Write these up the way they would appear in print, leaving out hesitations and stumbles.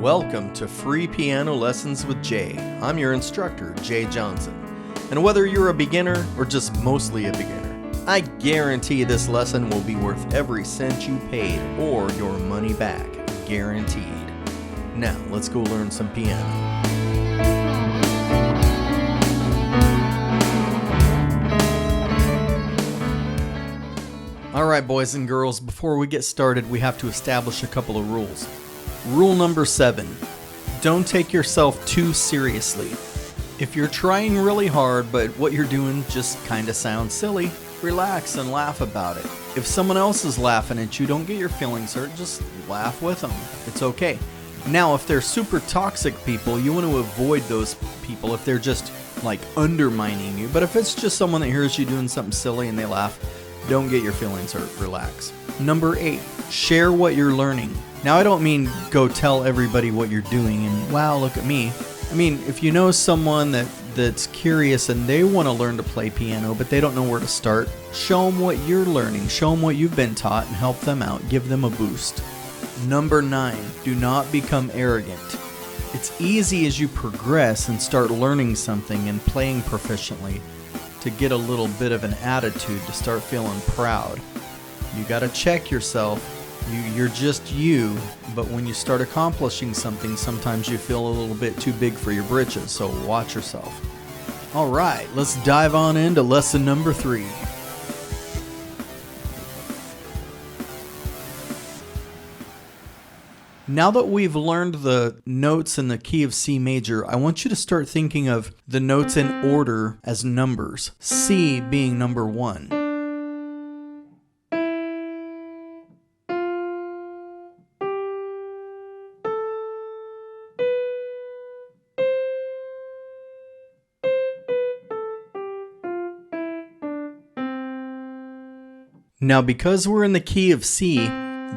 Welcome to Free Piano Lessons with Jay. I'm your instructor, Jay Johnson. And whether you're a beginner or just mostly a beginner, I guarantee this lesson will be worth every cent you paid or your money back. Guaranteed. Now, let's go learn some piano. Alright, boys and girls, before we get started, we have to establish a couple of rules. Rule number 7, don't take yourself too seriously. If you're trying really hard, but what you're doing just kind of sounds silly, relax and laugh about it. If someone else is laughing at you, don't get your feelings hurt, just laugh with them. It's okay. Now, if they're super toxic people, you want to avoid those people if they're just like undermining you. But if it's just someone that hears you doing something silly and they laugh, don't get your feelings hurt, relax. Number 8, share what you're learning. Now, I don't mean go tell everybody what you're doing and wow, look at me. I mean, if you know someone that's curious and they want to learn to play piano, but they don't know where to start, show them what you're learning, show them what you've been taught and help them out, give them a boost. Number 9, do not become arrogant. It's easy as you progress and start learning something and playing proficiently to get a little bit of an attitude, to start feeling proud. You got to check yourself. You're just you, but when you start accomplishing something, sometimes you feel a little bit too big for your britches, so watch yourself. All right, let's dive on into lesson number 3. Now that we've learned the notes in the key of C major, I want you to start thinking of the notes in order as numbers, C being number 1. Now, because we're in the key of C,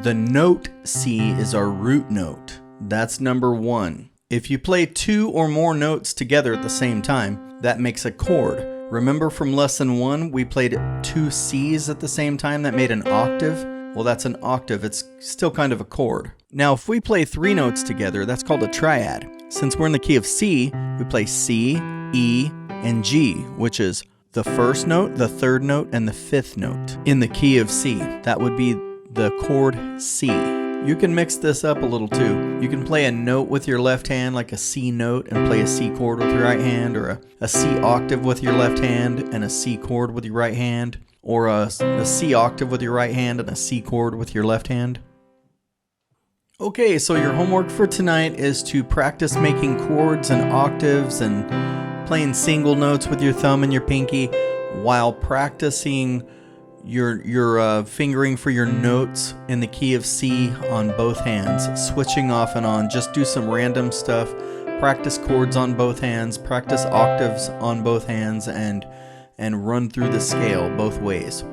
the note C is our root note. That's number 1. If you play 2 or more notes together at the same time, that makes a chord. Remember from lesson 1, we played 2 C's at the same time, that made an octave? Well, that's an octave, it's still kind of a chord. Now, if we play 3 notes together, that's called a triad. Since we're in the key of C, we play C, E, and G, which is the first note, the third note, and the 5th note in the key of C. That would be the chord C. You can mix this up a little too. You can play a note with your left hand, like a C note, and play a C chord with your right hand, or a C octave with your left hand and a C chord with your right hand, or a C octave with your right hand and a C chord with your left hand. Okay, so your homework for tonight is to practice making chords and octaves and playing single notes with your thumb and your pinky while practicing your fingering for your notes in the key of C on both hands, switching off and on. Just do some random stuff. Practice chords on both hands, practice octaves on both hands, and run through the scale both ways.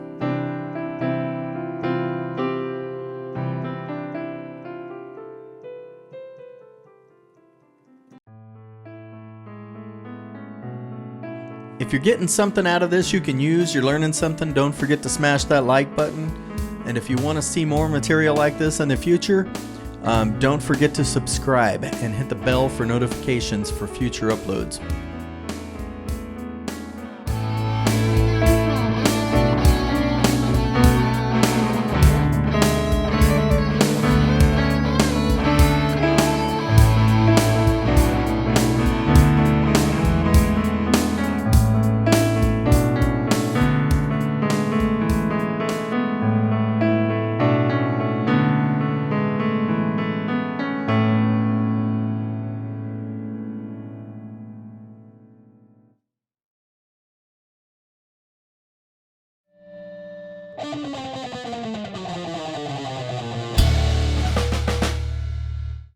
If you're getting something out of this you can use, you're learning something, don't forget to smash that like button. And if you want to see more material like this in the future, don't forget to subscribe and hit the bell for notifications for future uploads.